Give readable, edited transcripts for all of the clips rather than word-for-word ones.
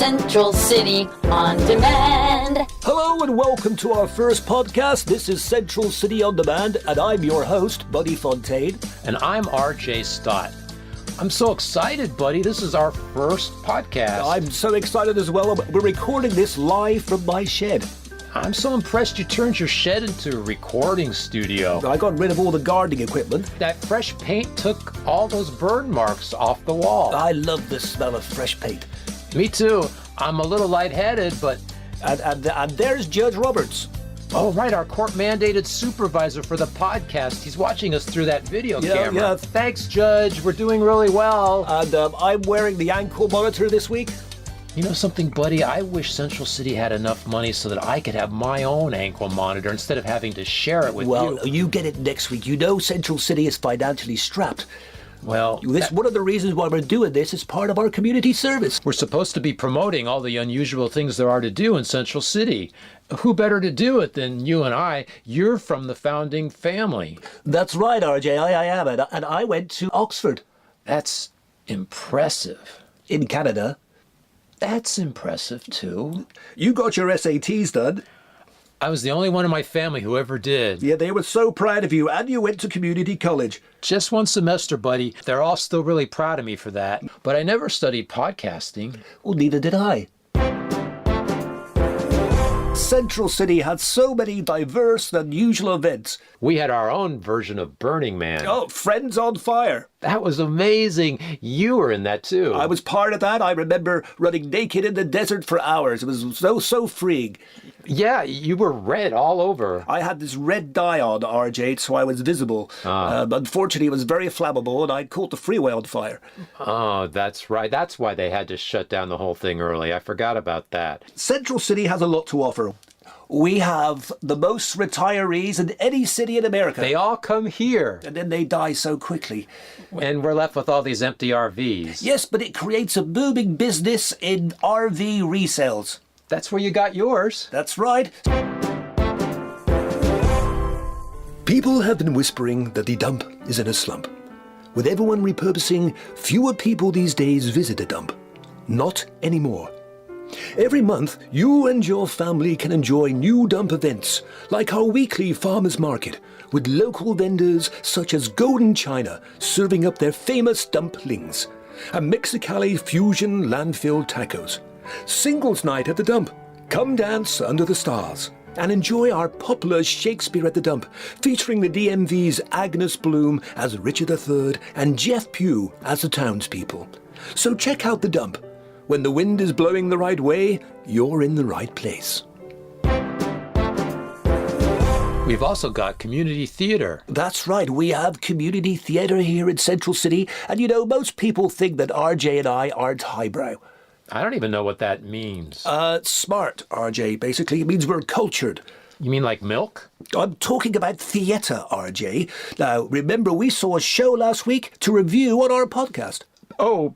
Central City On Demand. Hello and welcome to our first podcast. This is Central City On Demand, and I'm your host, Buddy Fontaine. And I'm RJ Stott. I'm so excited, buddy. This is our first podcast. I'm so excited as well. We're recording this live from my shed. I'm so impressed you turned your shed into a recording studio. I got rid of all the gardening equipment. That fresh paint took all those burn marks off the wall. I love the smell of fresh paint. Me too. I'm a little lightheaded, but... And there's Judge Roberts. Oh, right, our court-mandated supervisor for the podcast. He's watching us through that video camera. Yeah. Thanks, Judge. We're doing really well. And I'm wearing the ankle monitor this week. You know something, buddy? I wish Central City had enough money so that I could have my own ankle monitor instead of having to share it with you. Well, you get it next week. You know Central City is financially strapped. Well, one of the reasons why we're doing this is part of our community service. We're supposed to be promoting all the unusual things there are to do in Central City. Who better to do it than you and I? You're from the founding family. That's right, RJ. I am. And I went to Oxford. That's impressive. In Canada. That's impressive, too. You got your SATs done. I was the only one in my family who ever did. Yeah, they were so proud of you, and you went to community college. Just one semester, buddy. They're all still really proud of me for that. But I never studied podcasting. Well, neither did I. Central City had so many diverse and unusual events. We had our own version of Burning Man. Oh, Friends on Fire. That was amazing. You were in that too. I was part of that. I remember running naked in the desert for hours. It was so freeing. Yeah, you were red all over. I had this red dye on, RJ, so I was visible. Unfortunately, it was very flammable, and I caught the freeway on fire. Oh, that's right. That's why they had to shut down the whole thing early. I forgot about that. Central City has a lot to offer. We have the most retirees in any city in America. They all come here. And then they die so quickly. And we're left with all these empty RVs. Yes, but it creates a booming business in RV resales. That's where you got yours. That's right. People have been whispering that the dump is in a slump. With everyone repurposing, fewer people these days visit a dump. Not anymore. Every month, you and your family can enjoy new dump events, like our weekly farmers market, with local vendors such as Golden China serving up their famous dumplings, and Mexicali fusion landfill tacos. Singles night at the dump. Come dance under the stars and enjoy our popular Shakespeare at the Dump, featuring the DMV's Agnus Bloom as Richard III and Jeff Pugh as the townspeople. So check out the dump. When the wind is blowing the right way, you're in the right place. We've also got community theater. That's right, we have community theater here in Central City, and you know, most people think that RJ and I aren't highbrow. I don't even know what that means. Smart, RJ, basically. It means we're cultured. You mean like milk? I'm talking about theatre, RJ. Now, remember, we saw a show last week to review on our podcast. Oh,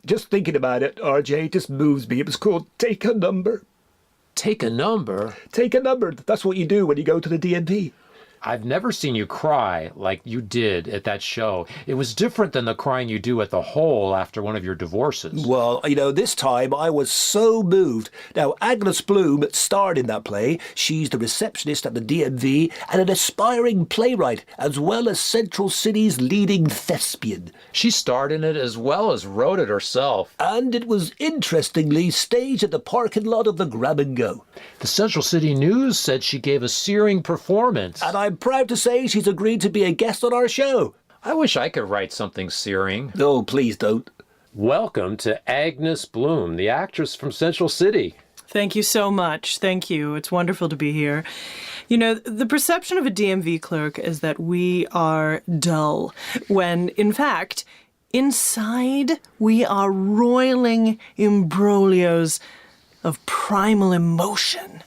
just thinking about it, RJ, just moves me. It was called Take a Number. Take a number? Take a number. That's what you do when you go to the DMV. I've never seen you cry like you did at that show. It was different than the crying you do at the Hole after one of your divorces. Well, you know, this time I was so moved. Now, Agnus Bloom starred in that play. She's the receptionist at the DMV and an aspiring playwright, as well as Central City's leading thespian. She starred in it as well as wrote it herself. And it was interestingly staged at the parking lot of the Grab and Go. The Central City News said she gave a searing performance. And I'm proud to say she's agreed to be a guest on our show. I wish I could write something searing. Oh, please don't. Welcome to Agnus Bloom, the actress from Central City. Thank you so much. Thank you. It's wonderful to be here. You know, the perception of a DMV clerk is that we are dull, when, in fact, inside we are roiling imbroglios of primal emotion.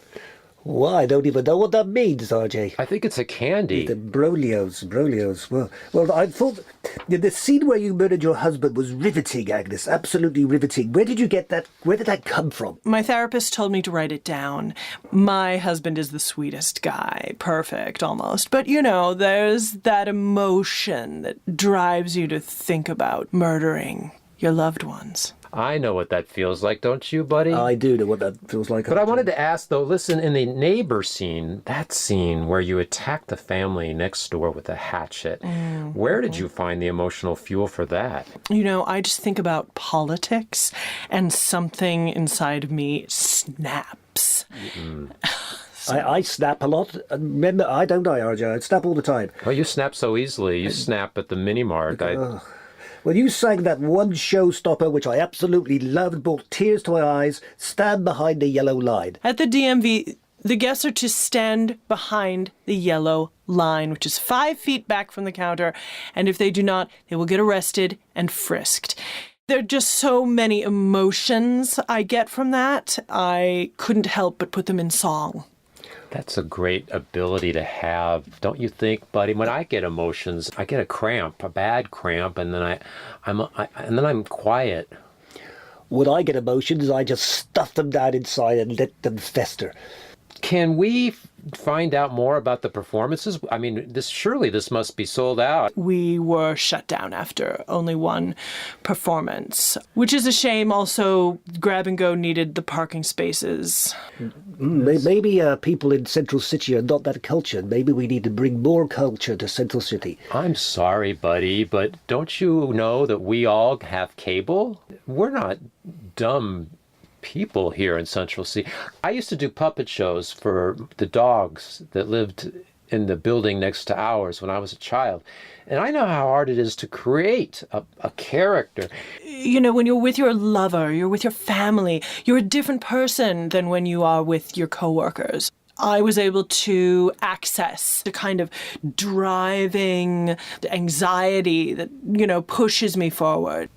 Well, I don't even know what that means, RJ. I think it's a candy. The broglios. Well, I thought the scene where you murdered your husband was riveting, Agnes. Absolutely riveting. Where did you get that? Where did that come from? My therapist told me to write it down. My husband is the sweetest guy. Perfect, almost. But, you know, there's that emotion that drives you to think about murdering your loved ones. I know what that feels like, don't you, buddy? I do know what that feels like. But I wanted to ask, though, listen, in the neighbor scene, that scene where you attacked the family next door with a hatchet, where did you find the emotional fuel for that? You know, I just think about politics and something inside of me snaps. I snap a lot. And remember, I don't I, RJ? I snap all the time. Well, you snap so easily. You snap at the mini-mart. When you sang that one showstopper, which I absolutely loved, brought tears to my eyes, Stand Behind the Yellow Line. At the DMV, the guests are to stand behind the yellow line, which is 5 feet back from the counter, and if they do not, they will get arrested and frisked. There are just so many emotions I get from that. I couldn't help but put them in song. That's a great ability to have, don't you think, buddy? When I get emotions, I get a cramp, a bad cramp, and then I'm quiet. When I get emotions, I just stuff them down inside and let them fester. Can we find out more about the performances? I mean, this must be sold out. We were shut down after only one performance, which is a shame. Also, Grab and Go needed the parking spaces. Maybe people in Central City are not that cultured. Maybe we need to bring more culture to Central City. I'm sorry, buddy, but don't you know that we all have cable? We're not dumb people here in Central City. I used to do puppet shows for the dogs that lived in the building next to ours when I was a child. And I know how hard it is to create a character. You know, when you're with your lover, you're with your family, you're a different person than when you are with your coworkers. I was able to access the kind of driving anxiety that, pushes me forward.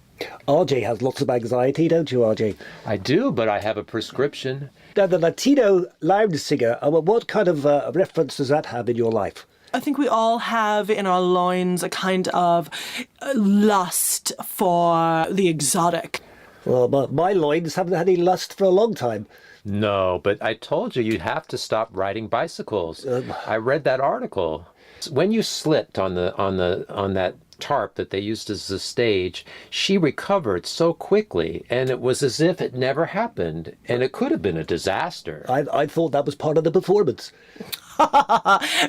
RJ has lots of anxiety, don't you, RJ? I do, but I have a prescription. Now, the Latino lounge singer, what kind of reference does that have in your life? I think we all have in our loins a kind of lust for the exotic. Well, my loins haven't had any lust for a long time. No, but I told you have to stop riding bicycles. I read that article. When you slipped on that tarp that they used as a stage, she recovered so quickly, and it was as if it never happened, and it could have been a disaster. I thought that was part of the performance.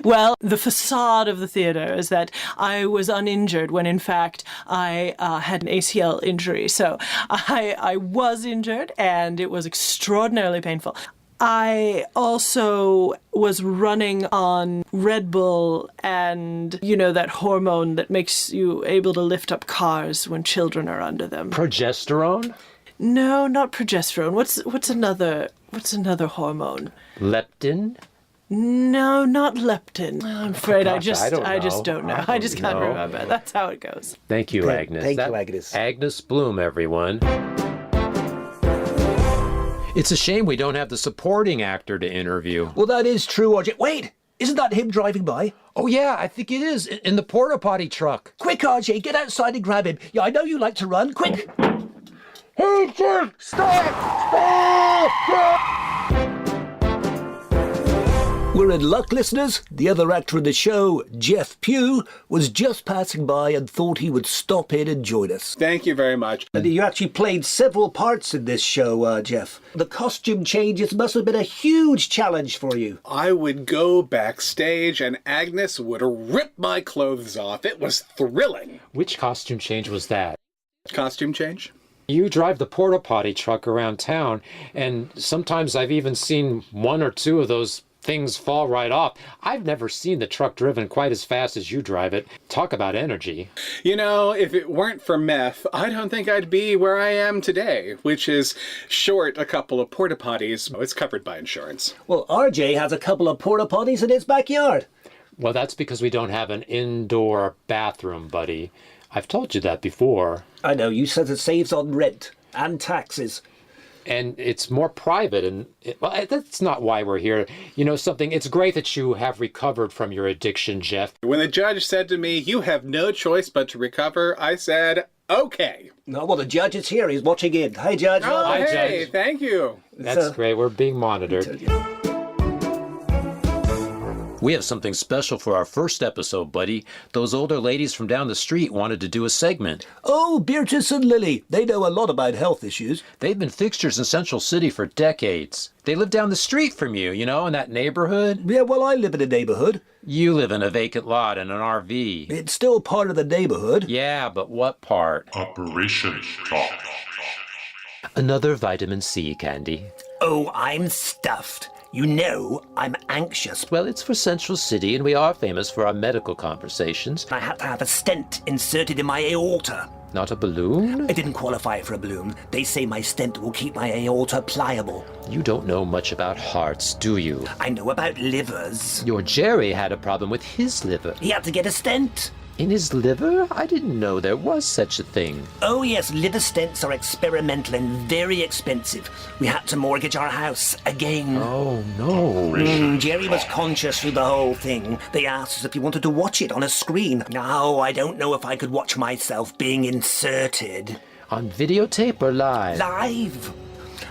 Well, the facade of the theater is that I was uninjured when in fact I had an ACL injury. So I was injured and it was extraordinarily painful. I also was running on Red Bull and, that hormone that makes you able to lift up cars when children are under them. Progesterone? No, not progesterone. What's another hormone? Leptin? No, not leptin. I'm afraid I just don't know. I just can't know. remember. That's how it goes. Thank you, Agnes. Thank you, Agnes. Agnus Bloom, everyone. It's a shame we don't have the supporting actor to interview. Well, that is true, RJ. Wait, isn't that him driving by? Oh, yeah, I think it is. In the porta potty truck. Quick, RJ, get outside and grab him. Yeah, I know you like to run. Quick! Hey, Jim! Stop! We're in luck, listeners. The other actor in the show, Jeff Pugh, was just passing by and thought he would stop in and join us. Thank you very much. And you actually played several parts in this show, Jeff. The costume changes must have been a huge challenge for you. I would go backstage and Agnes would rip my clothes off. It was thrilling. Which costume change was that? Costume change? You drive the porta potty truck around town, and sometimes I've even seen one or two of those things fall right off. I've never seen the truck driven quite as fast as you drive it. Talk about energy. If it weren't for meth, I don't think I'd be where I am today, which is short a couple of porta potties. It's covered by insurance. Well, RJ has a couple of porta potties in his backyard. Well, that's because we don't have an indoor bathroom, buddy. I've told you that before. I know, you said it saves on rent and taxes. And it's more private, and that's not why we're here. It's great that you have recovered from your addiction, Jeff. When the judge said to me, "You have no choice but to recover," I said, okay. No, well, the judge is here. He's watching in. Hi, Judge. Oh, Hi, hey, Judge. Thank you. That's great. We're being monitored. We have something special for our first episode, buddy. Those older ladies from down the street wanted to do a segment. Oh, Beatrice and Lily. They know a lot about health issues. They've been fixtures in Central City for decades. They live down the street from you, in that neighborhood. Yeah, well, I live in a neighborhood. You live in a vacant lot in an RV. It's still part of the neighborhood. Yeah, but what part? Operation Talk. Another vitamin C candy. Oh, I'm stuffed. You know, I'm anxious. Well, it's for Central City, and we are famous for our medical conversations. I had to have a stent inserted in my aorta. Not a balloon? I didn't qualify for a balloon. They say my stent will keep my aorta pliable. You don't know much about hearts, do you? I know about livers. Your Jerry had a problem with his liver. He had to get a stent. In his liver? I didn't know there was such a thing. Oh yes, liver stents are experimental and very expensive. We had to mortgage our house again. Oh, no. Jerry was conscious through the whole thing. They asked us if he wanted to watch it on a screen. No, I don't know if I could watch myself being inserted. On videotape or live? Live.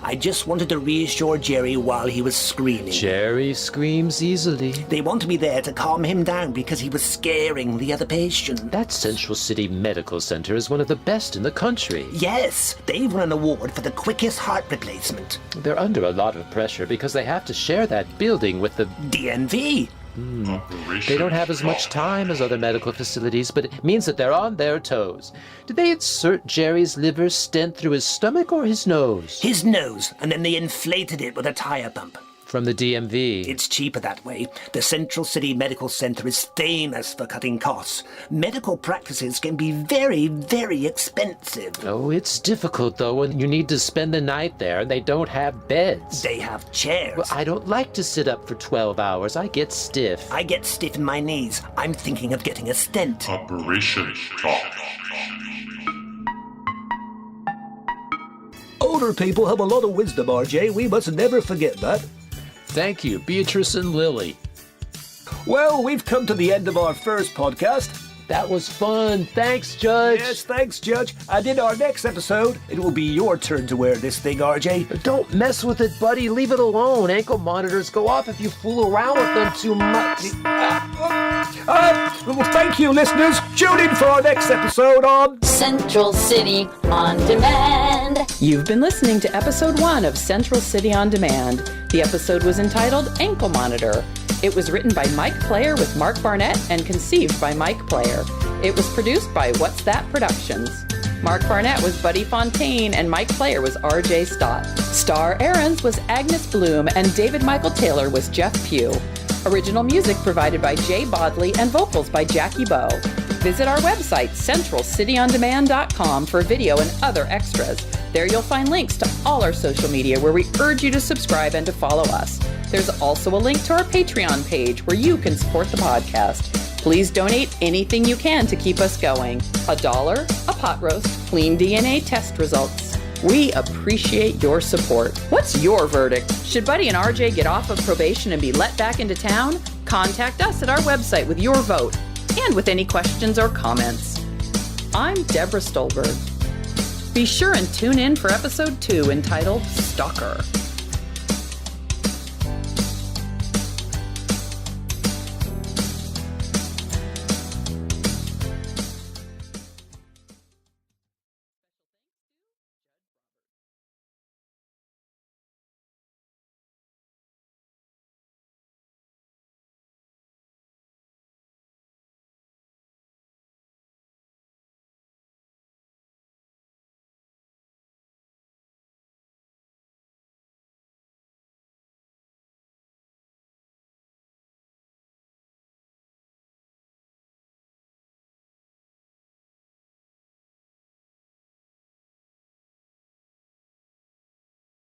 I just wanted to reassure Jerry while he was screaming. Jerry screams easily. They wanted me there to calm him down because he was scaring the other patient. That Central City Medical Center is one of the best in the country. Yes, they've won an award for the quickest heart replacement. They're under a lot of pressure because they have to share that building with the DNV. They don't have as much time as other medical facilities, but it means that they're on their toes. Did they insert Jerry's liver stent through his stomach or his nose? His nose, and then they inflated it with a tire pump. From the DMV. It's cheaper that way. The Central City Medical Center is famous for cutting costs. Medical practices can be very, very expensive. Oh, it's difficult, though, when you need to spend the night there and they don't have beds. They have chairs. Well, I don't like to sit up for 12 hours. I get stiff. I get stiff in my knees. I'm thinking of getting a stent. Operation Talk. Older people have a lot of wisdom, RJ. We must never forget that. Thank you, Beatrice and Lily. Well, we've come to the end of our first podcast. That was fun. Thanks, Judge. Yes, thanks, Judge. And in our next episode, it will be your turn to wear this thing, RJ. Don't mess with it, buddy. Leave it alone. Ankle monitors go off if you fool around with them too much. Well, thank you, listeners. Tune in for our next episode on Central City on Demand. You've been listening to episode 1 of Central City on Demand. The episode was entitled Ankle Monitor. It was written by Mike Player with Mark Barnett and conceived by Mike Player. It was produced by What's That Productions. Mark Barnett was Buddy Fontaine and Mike Player was R.J. Stott. Star Aarons was Agnus Bloom and David Michael Taylor was Jeff Pugh. Original music provided by Jay Bodley and vocals by Jackie Bowe. Visit our website, centralcityondemand.com, for video and other extras. There you'll find links to all our social media where we urge you to subscribe and to follow us. There's also a link to our Patreon page where you can support the podcast. Please donate anything you can to keep us going. $1, a pot roast, clean DNA test results. We appreciate your support. What's your verdict? Should Buddy and RJ get off of probation and be let back into town? Contact us at our website with your vote and with any questions or comments. I'm Deborah Stolberg. Be sure and tune in for episode 2 entitled Stalker.